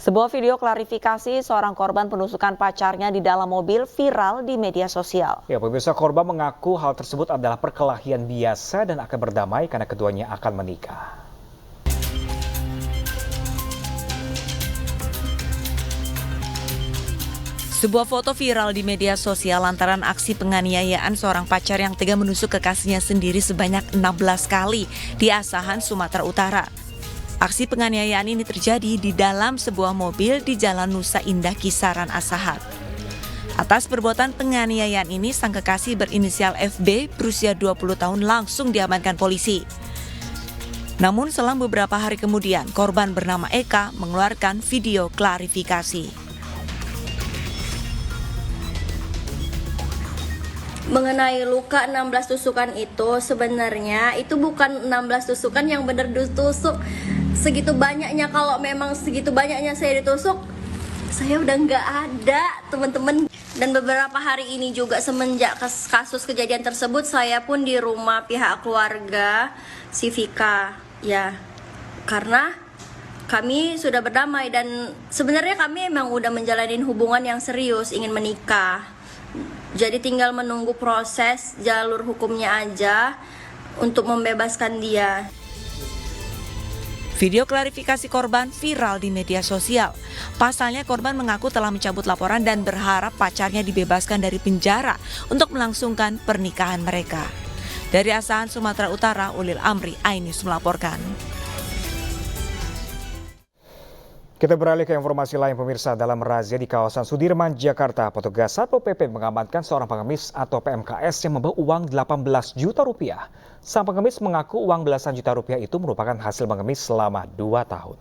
Sebuah video klarifikasi seorang korban penusukan pacarnya di dalam mobil viral di media sosial. Ya, pemirsa, korban mengaku hal tersebut adalah perkelahian biasa dan akan berdamai karena keduanya akan menikah. Sebuah foto viral di media sosial lantaran aksi penganiayaan seorang pacar yang tega menusuk kekasihnya sendiri sebanyak 16 kali di Asahan, Sumatera Utara. Aksi penganiayaan ini terjadi di dalam sebuah mobil di Jalan Nusa Indah, Kisaran, Asahan. Atas perbuatan penganiayaan ini, sang kekasih berinisial FB berusia 20 tahun langsung diamankan polisi. Namun selang beberapa hari kemudian, korban bernama Eka mengeluarkan video klarifikasi. Mengenai luka 16 tusukan itu, sebenarnya itu bukan 16 tusukan yang benar ditusuk. Segitu banyaknya, kalau memang segitu banyaknya saya ditusuk, saya udah nggak ada, teman-teman. Dan beberapa hari ini juga semenjak kasus kejadian tersebut, saya pun di rumah pihak keluarga si Vika, ya. Karena kami sudah berdamai dan sebenarnya kami emang udah menjalani hubungan yang serius, ingin menikah. Jadi tinggal menunggu proses jalur hukumnya aja untuk membebaskan dia. Video klarifikasi korban viral di media sosial. Pasalnya korban mengaku telah mencabut laporan dan berharap pacarnya dibebaskan dari penjara untuk melangsungkan pernikahan mereka. Dari Asahan, Sumatera Utara, Ulil Amri, iNews melaporkan. Kita beralih ke informasi lain, pemirsa. Dalam razia di kawasan Sudirman, Jakarta, petugas Satpol PP mengamankan seorang pengemis atau PMKS yang membawa uang 18 juta rupiah. Sang pengemis mengaku uang belasan juta rupiah itu merupakan hasil mengemis selama 2 tahun.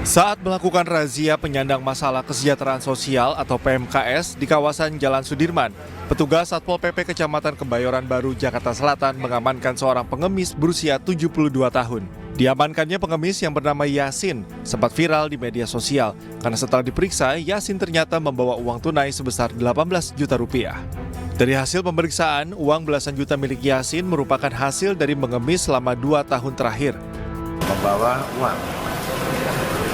Saat melakukan razia penyandang masalah kesejahteraan sosial atau PMKS di kawasan Jalan Sudirman, petugas Satpol PP Kecamatan Kebayoran Baru, Jakarta Selatan mengamankan seorang pengemis berusia 72 tahun. Diamankannya pengemis yang bernama Yasin sempat viral di media sosial karena setelah diperiksa, Yasin ternyata membawa uang tunai sebesar 18 juta rupiah. Dari hasil pemeriksaan, uang belasan juta milik Yasin merupakan hasil dari mengemis selama 2 tahun terakhir. Membawa uang,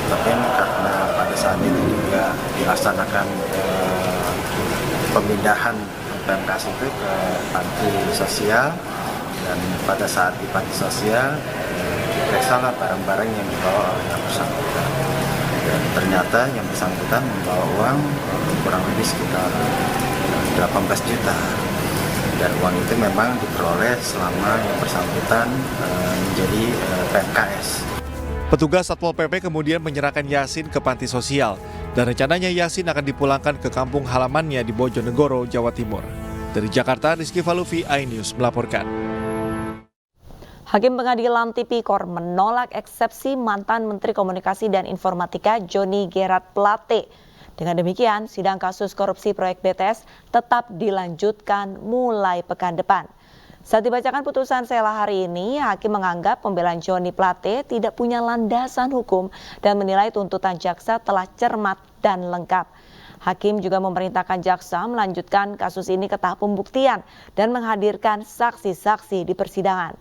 tapi karena pada saat itu juga dilaksanakan pemindahan PMKS itu ke panti sosial, dan pada saat di panti sosial diperiksalah barang-barang yang dibawa oleh yang bersangkutan, dan ternyata yang bersangkutan membawa uang kurang lebih sekitar 18 juta, dan uang itu memang diperoleh selama yang bersangkutan menjadi PMKS. Petugas Satpol PP kemudian menyerahkan Yasin ke panti sosial dan rencananya Yasin akan dipulangkan ke kampung halamannya di Bojonegoro, Jawa Timur. Dari Jakarta, Rizky Falufi, iNews melaporkan. Hakim Pengadilan Tipikor menolak eksepsi mantan Menteri Komunikasi dan Informatika Johnny Gerard Plate. Dengan demikian, sidang kasus korupsi proyek BTS tetap dilanjutkan mulai pekan depan. Saat dibacakan putusan sela hari ini, hakim menganggap pembelaan Johnny Plate tidak punya landasan hukum dan menilai tuntutan jaksa telah cermat dan lengkap. Hakim juga memerintahkan jaksa melanjutkan kasus ini ke tahap pembuktian dan menghadirkan saksi-saksi di persidangan.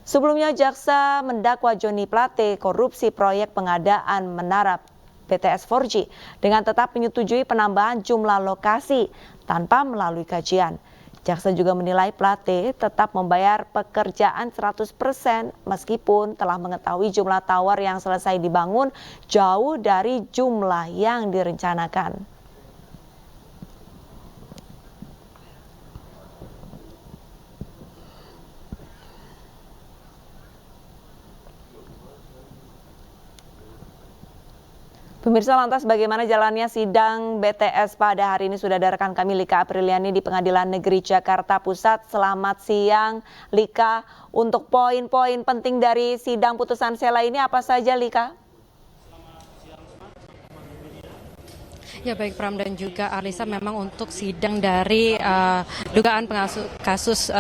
Sebelumnya, jaksa mendakwa Johnny Plate korupsi proyek pengadaan menara BTS 4G dengan tetap menyetujui penambahan jumlah lokasi tanpa melalui kajian. Jaksa juga menilai Plate tetap membayar pekerjaan 100% meskipun telah mengetahui jumlah tower yang selesai dibangun jauh dari jumlah yang direncanakan. Pemirsa, lantas bagaimana jalannya sidang BTS pada hari ini? Sudah ada rekan kami Lika Apriliani di Pengadilan Negeri Jakarta Pusat. Selamat siang Lika, untuk poin-poin penting dari sidang putusan sela ini apa saja Lika? Ya baik Pram dan juga Arlisa, memang untuk sidang dari dugaan kasus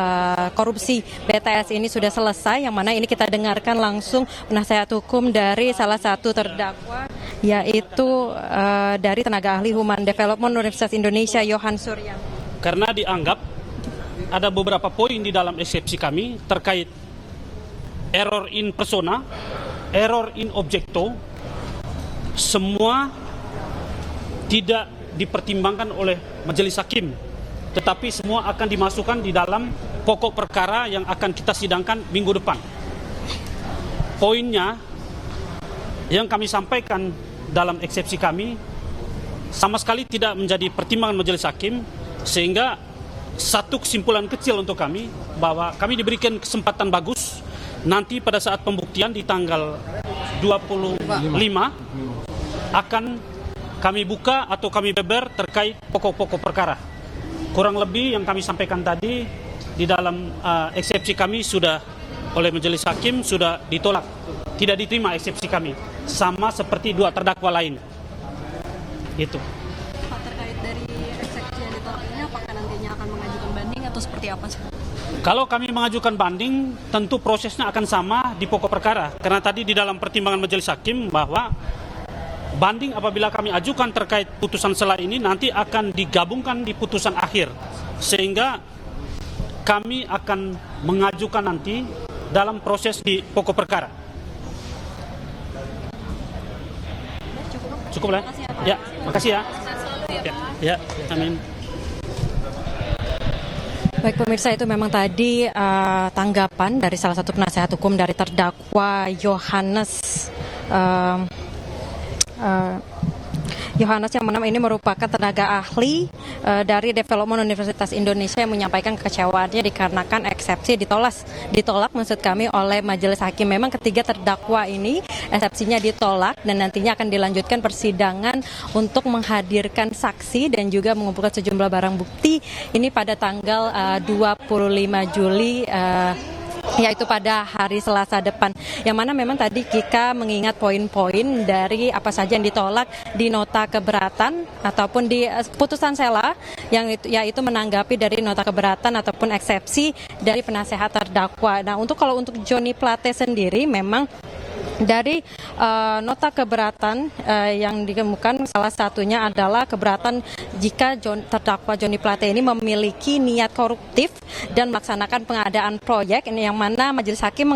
korupsi BTS ini sudah selesai, yang mana ini kita dengarkan langsung penasihat hukum dari salah satu terdakwa, yaitu dari tenaga ahli Human Development Universitas Indonesia Yohan Surya. Karena dianggap ada beberapa poin di dalam eksepsi kami terkait error in persona, error in objecto, semua tidak dipertimbangkan oleh majelis hakim, tetapi semua akan dimasukkan di dalam pokok perkara yang akan kita sidangkan minggu depan. Poinnya yang kami sampaikan dalam eksepsi kami sama sekali tidak menjadi pertimbangan majelis hakim, sehingga satu kesimpulan kecil untuk kami bahwa kami diberikan kesempatan bagus nanti pada saat pembuktian di tanggal 25 akan kami buka atau kami beber terkait pokok-pokok perkara. Kurang lebih yang kami sampaikan tadi di dalam eksepsi kami sudah oleh majelis hakim sudah ditolak, tidak diterima eksepsi kami, sama seperti dua terdakwa lain. Itu. Pak, terkait dari eksepsi yang ditolak ini, apakah nantinya akan mengajukan banding atau seperti apa sih? Kalau kami mengajukan banding, tentu prosesnya akan sama di pokok perkara. Karena tadi di dalam pertimbangan majelis hakim bahwa banding apabila kami ajukan terkait putusan sela ini nanti akan digabungkan di putusan akhir. Sehingga kami akan mengajukan nanti dalam proses di pokok perkara. Cukup lah. Ya, makasih ya. Ya, amin. Baik pemirsa, itu memang tadi tanggapan dari salah satu penasehat hukum dari terdakwa Yohanes yang mana ini merupakan tenaga ahli dari Development Universitas Indonesia yang menyampaikan kekecewaannya dikarenakan eksepsi ditolak maksud kami oleh majelis hakim. Memang ketiga terdakwa ini eksepsinya ditolak dan nantinya akan dilanjutkan persidangan untuk menghadirkan saksi dan juga mengumpulkan sejumlah barang bukti ini pada tanggal 25 Juli yaitu pada hari Selasa depan, yang mana memang tadi Kika mengingat poin-poin dari apa saja yang ditolak di nota keberatan ataupun di putusan sela yang yaitu menanggapi dari nota keberatan ataupun eksepsi dari penasehat terdakwa. Nah, kalau untuk Johnny Plate sendiri memang dari nota keberatan yang ditemukan salah satunya adalah keberatan jika terdakwa Johnny Plate ini memiliki niat koruptif dan melaksanakan pengadaan proyek, ini yang mana majelis hakim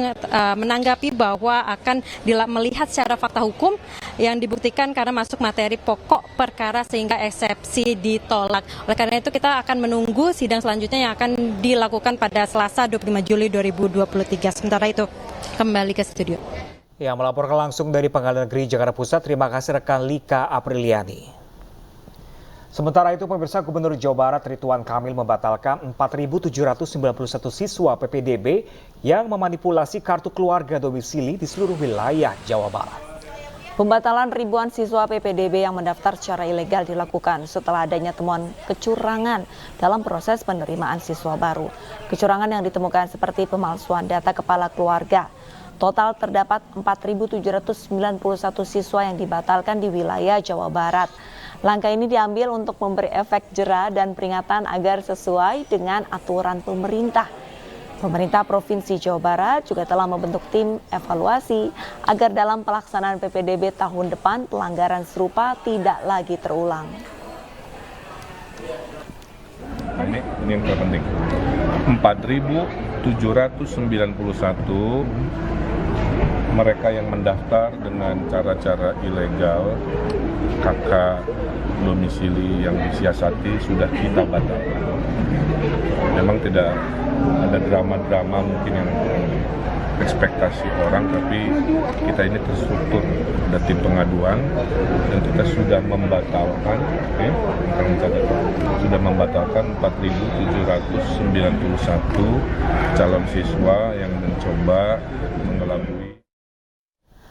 menanggapi bahwa akan melihat secara fakta hukum yang dibuktikan karena masuk materi pokok perkara sehingga eksepsi ditolak. Oleh karena itu kita akan menunggu sidang selanjutnya yang akan dilakukan pada Selasa 25 Juli 2023. Sementara itu kembali ke studio. Yang melaporkan langsung dari Pengadilan Negeri Jakarta Pusat, terima kasih rekan Lika Apriliani. Sementara itu, pemirsa, Gubernur Jawa Barat Ridwan Kamil membatalkan 4.791 siswa PPDB yang memanipulasi kartu keluarga domisili di seluruh wilayah Jawa Barat. Pembatalan ribuan siswa PPDB yang mendaftar secara ilegal dilakukan setelah adanya temuan kecurangan dalam proses penerimaan siswa baru. Kecurangan yang ditemukan seperti pemalsuan data kepala keluarga. Total terdapat 4.791 siswa yang dibatalkan di wilayah Jawa Barat. Langkah ini diambil untuk memberi efek jera dan peringatan agar sesuai dengan aturan pemerintah. Pemerintah Provinsi Jawa Barat juga telah membentuk tim evaluasi agar dalam pelaksanaan PPDB tahun depan pelanggaran serupa tidak lagi terulang. Ini yang terpenting. 4.791 mereka yang mendaftar dengan cara-cara ilegal, KK domisili yang disiasati sudah kita batalkan. Memang tidak ada drama-drama mungkin yang ekspektasi orang, tapi kita ini terstruktur, ada tim pengaduan dan kita sudah membatalkan, sudah membatalkan 4.791 calon siswa yang mencoba mengelabui.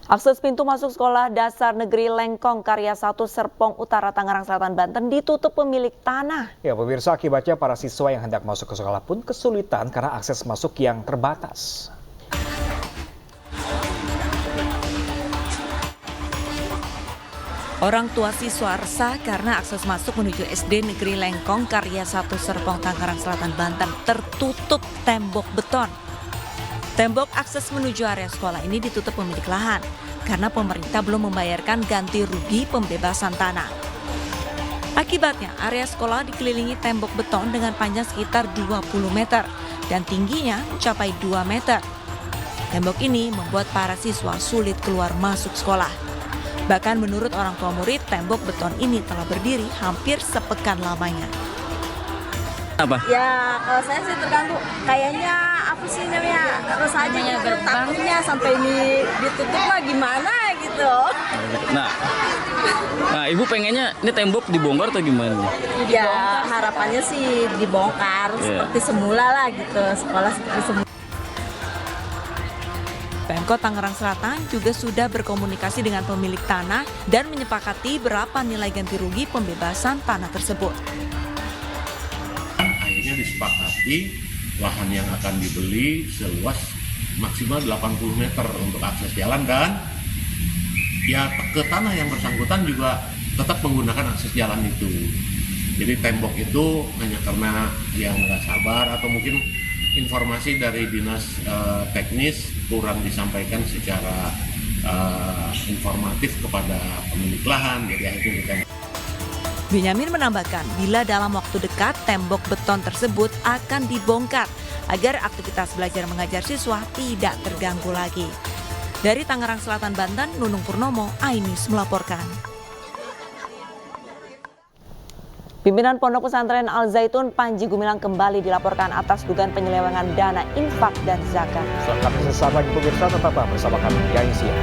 Akses pintu masuk sekolah dasar negeri Lengkong Karya 1 Serpong Utara Tangerang Selatan Banten ditutup pemilik tanah. Ya pemirsa, akibatnya para siswa yang hendak masuk ke sekolah pun kesulitan karena akses masuk yang terbatas. Orang tua siswa resah karena akses masuk menuju SD Negeri Lengkong Karya 1 Serpong Tangerang Selatan Banten tertutup tembok beton. Tembok akses menuju area sekolah ini ditutup pemilik lahan karena pemerintah belum membayarkan ganti rugi pembebasan tanah. Akibatnya area sekolah dikelilingi tembok beton dengan panjang sekitar 20 meter dan tingginya mencapai 2 meter. Tembok ini membuat para siswa sulit keluar masuk sekolah. Bahkan menurut orang tua murid, tembok beton ini telah berdiri hampir sepekan lamanya. Apa? Ya kalau saya sih terganggu, kayaknya apa sih namanya, terus aja gitu, takutnya sampai ini ditutup lah gimana gitu. Nah, ibu pengennya ini tembok dibongkar atau gimana? Ya harapannya sih dibongkar seperti semula lah gitu, sekolah seperti semula. Pemkot Tangerang Selatan juga sudah berkomunikasi dengan pemilik tanah dan menyepakati berapa nilai ganti rugi pembebasan tanah tersebut. Akhirnya disepakati lahan yang akan dibeli seluas maksimal 80 meter untuk akses jalan, dan ya ke tanah yang bersangkutan juga tetap menggunakan akses jalan itu. Jadi tembok itu hanya karena yang nggak sabar atau mungkin informasi dari dinas teknis kurang disampaikan secara informatif kepada pemilik lahan, jadi akhirnya kita. Benyamin menambahkan, bila dalam waktu dekat tembok beton tersebut akan dibongkar agar aktivitas belajar mengajar siswa tidak terganggu lagi. Dari Tangerang Selatan, Banten, Nunung Purnomo, iNews melaporkan. Pimpinan Pondok Pesantren Al Zaitun Panji Gumilang kembali dilaporkan atas dugaan penyelewengan dana infak dan zakat. Sesaat lagi pemirsa, tetaplah bersama kami di Siang.